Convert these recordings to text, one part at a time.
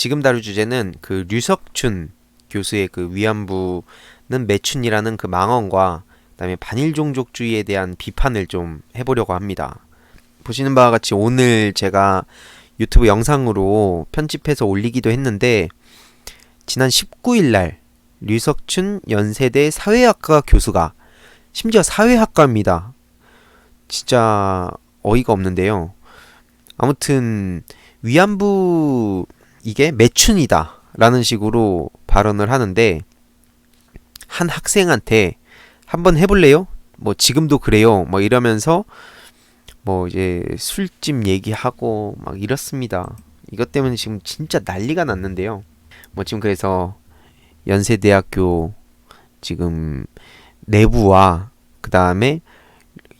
지금 다룰 주제는 그 류석춘 교수의 그 위안부는 매춘이라는 그 망언과 그다음에 반일종족주의에 대한 비판을 좀 해보려고 합니다. 보시는 바와 같이 오늘 제가 유튜브 영상으로 편집해서 올리기도 했는데 지난 19일 날 류석춘 연세대 사회학과 교수가 심지어 사회학과입니다. 진짜 어이가 없는데요. 아무튼 위안부 이게 매춘이다 라는 식으로 발언을 하는데 한 학생한테 한번 해볼래요? 뭐 지금도 그래요 뭐 이러면서 뭐 이제 술집 얘기하고 막 이렇습니다. 이것 때문에 지금 진짜 난리가 났는데요. 뭐 지금 그래서 연세대학교 지금 내부와 그 다음에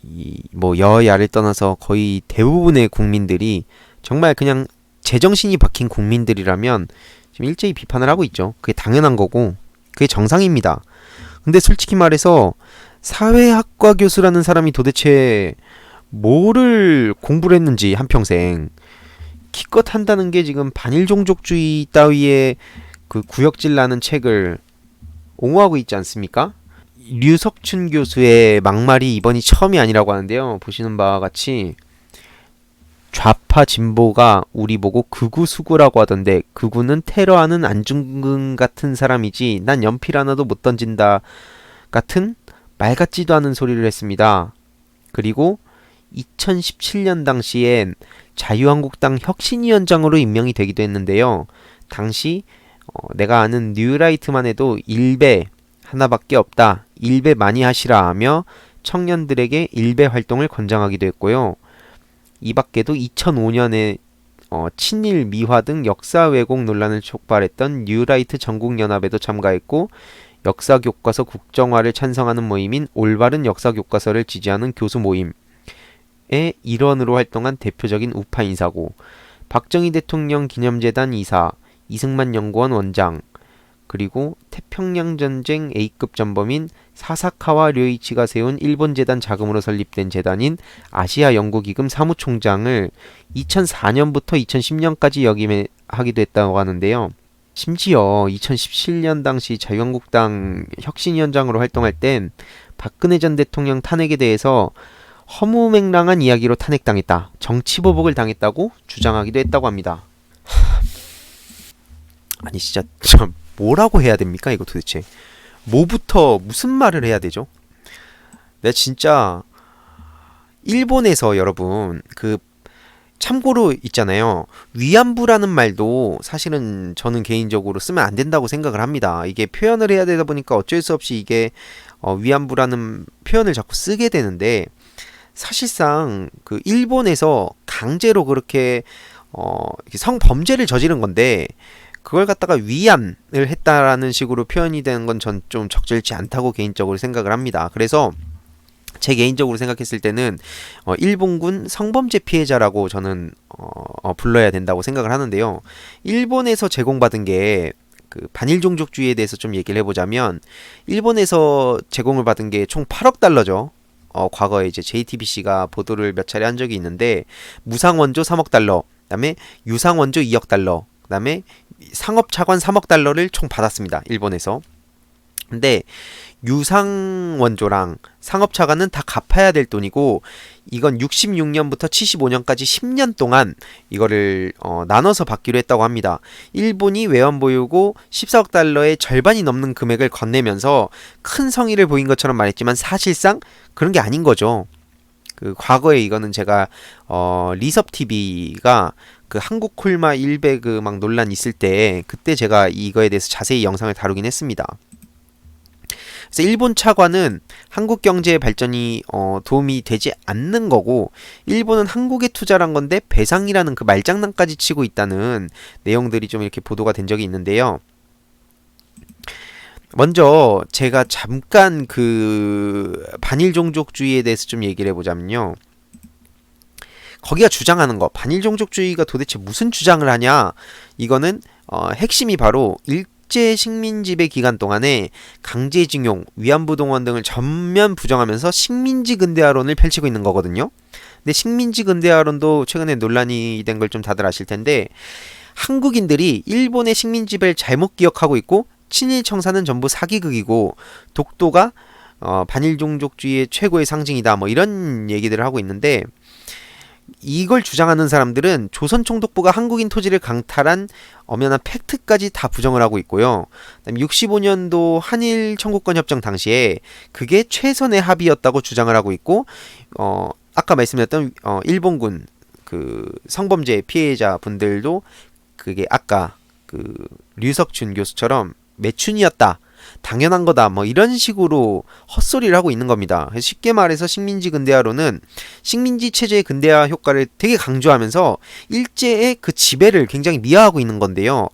이 뭐 여야를 떠나서 거의 대부분의 국민들이 정말 그냥 제정신이 박힌 국민들이라면 지금 일제히 비판을 하고 있죠. 그게 당연한 거고 그게 정상입니다. 근데 솔직히 말해서 사회학과 교수라는 사람이 도대체 뭐를 공부를 했는지 한평생 기껏 한다는 게 지금 반일종족주의 따위의 그 구역질 나는 책을 옹호하고 있지 않습니까? 류석춘 교수의 막말이 이번이 처음이 아니라고 하는데요. 보시는 바와 같이 좌파 진보가 우리 보고 극우수구라고 하던데 극우는 테러하는 안중근 같은 사람이지 난 연필 하나도 못 던진다 같은 말 같지도 않은 소리를 했습니다. 그리고 2017년 당시엔 자유한국당 혁신위원장으로 임명이 되기도 했는데요. 당시 내가 아는 뉴라이트만 해도 일배 하나밖에 없다. 일배 많이 하시라 하며 청년들에게 일배 활동을 권장하기도 했고요. 이 밖에도 2005년에 친일 미화 등 역사 왜곡 논란을 촉발했던 뉴라이트 전국연합에도 참가했고 역사 교과서 국정화를 찬성하는 모임인 올바른 역사 교과서를 지지하는 교수 모임의 일원으로 활동한 대표적인 우파 인사고 박정희 대통령 기념재단 이사, 이승만 연구원 원장, 그리고 태평양전쟁 A급 전범인 사사카와 료이치가 세운 일본재단 자금으로 설립된 재단인 아시아연구기금 사무총장을 2004년부터 2010년까지 역임하기도 했다고 하는데요. 심지어 2017년 당시 자유한국당 혁신위원장으로 활동할 땐 박근혜 전 대통령 탄핵에 대해서 허무맹랑한 이야기로 탄핵당했다. 정치보복을 당했다고 주장하기도 했다고 합니다. 아니 진짜 참 뭐라고 해야 됩니까 이거 도대체. 뭐부터 무슨 말을 해야 되죠? 내가 진짜 일본에서 여러분 그 참고로 있잖아요. 위안부라는 말도 사실은 저는 개인적으로 쓰면 안 된다고 생각을 합니다. 이게 표현을 해야 되다 보니까 어쩔 수 없이 이게 위안부라는 표현을 자꾸 쓰게 되는데 사실상 그 일본에서 강제로 그렇게 성범죄를 저지른 건데 그걸 갖다가 위안을 했다라는 식으로 표현이 되는 건 전 좀 적절치 않다고 개인적으로 생각을 합니다. 그래서 제 개인적으로 생각했을 때는 일본군 성범죄 피해자라고 저는 불러야 된다고 생각을 하는데요. 일본에서 제공받은 게 그 반일종족주의에 대해서 좀 얘기를 해보자면 일본에서 제공을 받은 게 총 8억 달러죠. 과거에 이제 JTBC가 보도를 몇 차례 한 적이 있는데 무상원조 3억 달러, 그다음에 유상원조 2억 달러, 그다음에 상업차관 3억 달러를 총 받았습니다. 일본에서. 근데 유상원조랑 상업차관은 다 갚아야 될 돈이고 이건 66년부터 75년까지 10년 동안 이거를 나눠서 받기로 했다고 합니다. 일본이 외환보유고 14억 달러의 절반이 넘는 금액을 건네면서 큰 성의를 보인 것처럼 말했지만 사실상 그런 게 아닌 거죠. 그 과거에 이거는 제가 리섭TV가 그 한국 콜마 일베 그 막 논란 있을 때 그때 제가 이거에 대해서 자세히 영상을 다루긴 했습니다. 그래서 일본 차관은 한국 경제의 발전이 도움이 되지 않는 거고 일본은 한국에 투자한 건데 배상이라는 그 말장난까지 치고 있다는 내용들이 좀 이렇게 보도가 된 적이 있는데요. 먼저 제가 잠깐 그 반일종족주의에 대해서 좀 얘기를 해보자면요. 거기가 주장하는 거 반일종족주의가 도대체 무슨 주장을 하냐 이거는 핵심이 바로 일제 식민지배 기간 동안에 강제징용, 위안부 동원 등을 전면 부정하면서 식민지 근대화론을 펼치고 있는 거거든요. 근데 식민지 근대화론도 최근에 논란이 된 걸 좀 다들 아실 텐데 한국인들이 일본의 식민지배를 잘못 기억하고 있고 친일 청사는 전부 사기극이고 독도가 반일 종족주의의 최고의 상징이다 뭐 이런 얘기들을 하고 있는데, 이걸 주장하는 사람들은 조선 총독부가 한국인 토지를 강탈한 엄연한 팩트까지 다 부정을 하고 있고요. 그다음에 65년도 한일 청구권 협정 당시에 그게 최선의 합의였다고 주장을 하고 있고, 아까 말씀드렸던 일본군 그 성범죄 피해자 분들도 그게 아까 그 류석춘 교수처럼 매춘이었다, 당연한 거다 뭐 이런 식으로 헛소리를 하고 있는 겁니다. 쉽게 말해서 식민지 근대화론은 식민지 체제의 근대화 효과를 되게 강조하면서 일제의 그 지배를 굉장히 미화하고 있는 건데요.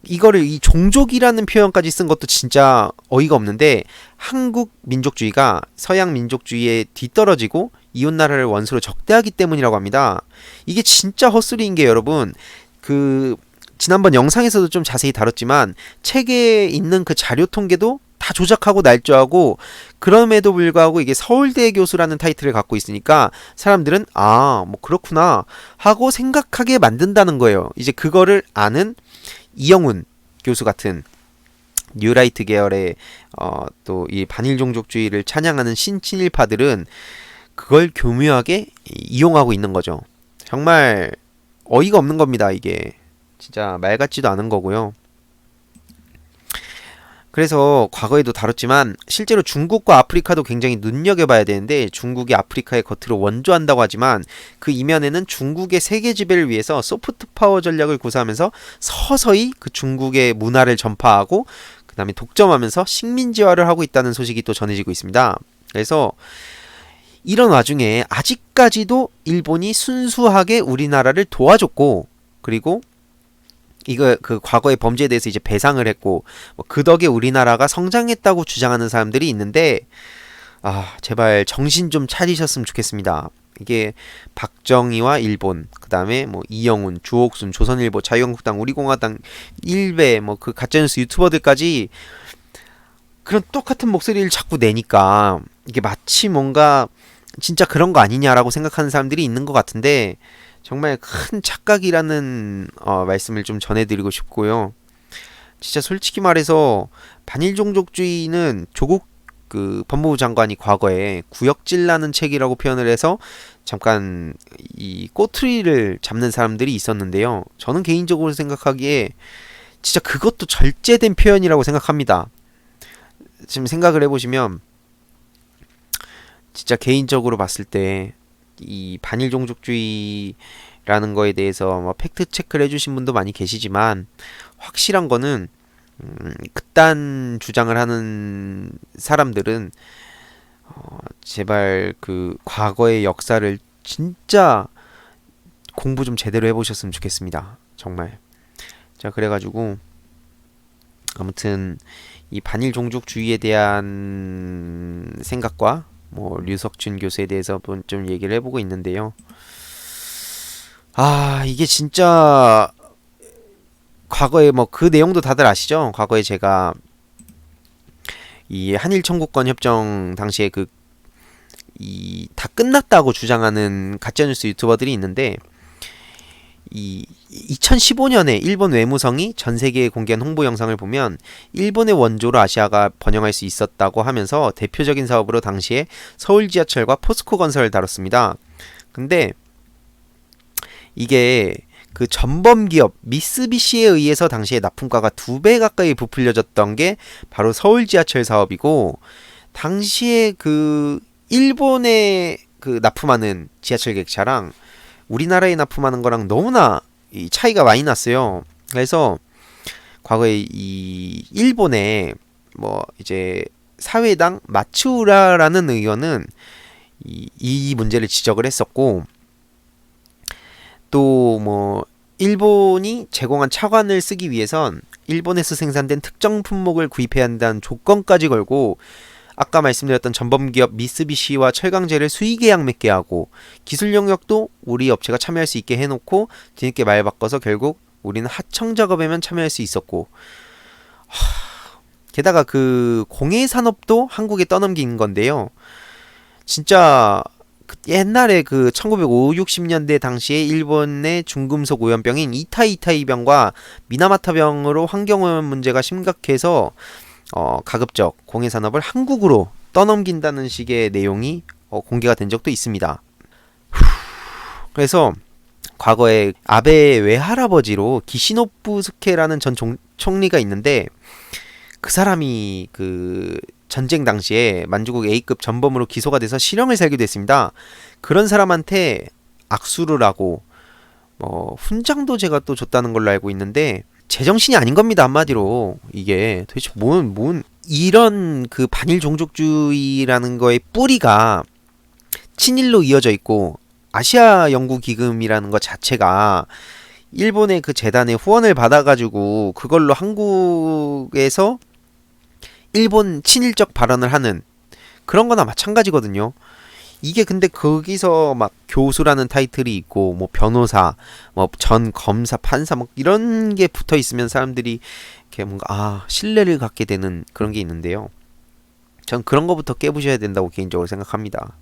이거를 이 종족이라는 표현까지 쓴 것도 진짜 어이가 없는데, 한국 민족주의가 서양 민족주의에 뒤떨어지고 이웃나라를 원수로 적대하기 때문이라고 합니다. 이게 진짜 헛소리인 게, 여러분, 그 지난번 영상에서도 좀 자세히 다뤘지만 책에 있는 그 자료 통계도 다 조작하고 날조하고, 그럼에도 불구하고 이게 서울대 교수라는 타이틀을 갖고 있으니까 사람들은 뭐 그렇구나 하고 생각하게 만든다는 거예요. 이제 그거를 아는 이영훈 교수 같은 뉴라이트 계열의 또 이 반일 종족주의를 찬양하는 신친일파들은 그걸 교묘하게 이용하고 있는 거죠. 정말 어이가 없는 겁니다. 이게 진짜 말 같지도 않은 거고요. 그래서 과거에도 다뤘지만 실제로 중국과 아프리카도 굉장히 눈여겨봐야 되는데, 중국이 아프리카의 겉으로 원조한다고 하지만 그 이면에는 중국의 세계 지배를 위해서 소프트 파워 전략을 구사하면서 서서히 그 중국의 문화를 전파하고 그 다음에 독점하면서 식민지화를 하고 있다는 소식이 또 전해지고 있습니다. 그래서 이런 와중에 아직까지도 일본이 순수하게 우리나라를 도와줬고, 그리고 이거 그 과거의 범죄에 대해서 이제 배상을 했고 그 덕에 우리나라가 성장했다고 주장하는 사람들이 있는데, 제발 정신 좀 차리셨으면 좋겠습니다. 이게 박정희와 일본, 그 다음에 뭐 이영훈, 주옥순, 조선일보, 자유한국당, 우리공화당, 일베 뭐 그 가짜뉴스 유튜버들까지 그런 똑같은 목소리를 자꾸 내니까 이게 마치 뭔가 진짜 그런 거 아니냐라고 생각하는 사람들이 있는 것 같은데, 정말 큰 착각이라는 말씀을 좀 전해드리고 싶고요. 진짜 솔직히 말해서 반일 종족주의는 조국 그 법무부 장관이 과거에 구역질라는 책이라고 표현을 해서 잠깐 이 꼬투리를 잡는 사람들이 있었는데요. 저는 개인적으로 생각하기에 진짜 그것도 절제된 표현이라고 생각합니다. 지금 생각을 해보시면 진짜 개인적으로 봤을 때 이 반일 종족주의라는 거에 대해서 뭐 팩트 체크를 해주신 분도 많이 계시지만, 확실한 거는 그딴 주장을 하는 사람들은 제발 그 과거의 역사를 진짜 공부 좀 제대로 해보셨으면 좋겠습니다. 정말. 자, 그래가지고 아무튼 이 반일 종족주의에 대한 생각과 뭐 류석준 교수에 대해서 좀 얘기를 해보고 있는데요. 이게 진짜 과거에 뭐 그 내용도 다들 아시죠? 과거에 제가 이 한일 청구권 협정 당시에 그 이 다 끝났다고 주장하는 가짜뉴스 유튜버들이 있는데, 이 2015년에 일본 외무성이 전 세계에 공개한 홍보 영상을 보면 일본의 원조로 아시아가 번영할 수 있었다고 하면서 대표적인 사업으로 당시에 서울 지하철과 포스코 건설을 다뤘습니다. 근데 이게 그 전범 기업 미쓰비시에 의해서 당시에 납품가가 2배 가까이 부풀려졌던 게 바로 서울 지하철 사업이고, 당시에 그 일본에 그 납품하는 지하철 객차랑 우리나라에 납품하는 거랑 너무나 이 차이가 많이 났어요. 그래서 과거에 이 일본에 뭐 이제 사회당 마츠우라라는 의원은 이 문제를 지적을 했었고, 또 뭐 일본이 제공한 차관을 쓰기 위해선 일본에서 생산된 특정 품목을 구입해야 한다는 조건까지 걸고, 아까 말씀드렸던 전범기업 미쓰비시와 철강제를 수의계약 맺게 하고, 기술 영역도 우리 업체가 참여할 수 있게 해놓고 뒤늦게 말 바꿔서 결국 우리는 하청 작업에만 참여할 수 있었고, 게다가 그 공예 산업도 한국에 떠넘긴 건데요. 진짜 옛날에 그 1950, 60년대 당시에 일본의 중금속 오염병인 이타이타이병과 미나마타병으로 환경오염 문제가 심각해서 가급적 공해산업을 한국으로 떠넘긴다는 식의 내용이 공개가 된 적도 있습니다. 그래서 과거에 아베의 외할아버지로 기시노부 스케라는 전 총리가 있는데 그 사람이 그 전쟁 당시에 만주국 A급 전범으로 기소가 돼서 실형을 살기도 했습니다. 그런 사람한테 악수를 하고 훈장도 제가 또 줬다는 걸로 알고 있는데 제정신이 아닌 겁니다. 한마디로 이게 도대체 뭔 이런 그 반일 종족주의라는 거의 뿌리가 친일로 이어져 있고 아시아 연구 기금이라는 것 자체가 일본의 그 재단의 후원을 받아가지고 그걸로 한국에서 일본 친일적 발언을 하는 그런 거나 마찬가지거든요. 이게 근데 거기서 막 교수라는 타이틀이 있고 뭐 변호사, 뭐 전 검사, 판사 뭐 이런 게 붙어 있으면 사람들이 이렇게 뭔가 신뢰를 갖게 되는 그런 게 있는데요. 전 그런 거부터 깨부셔야 된다고 개인적으로 생각합니다.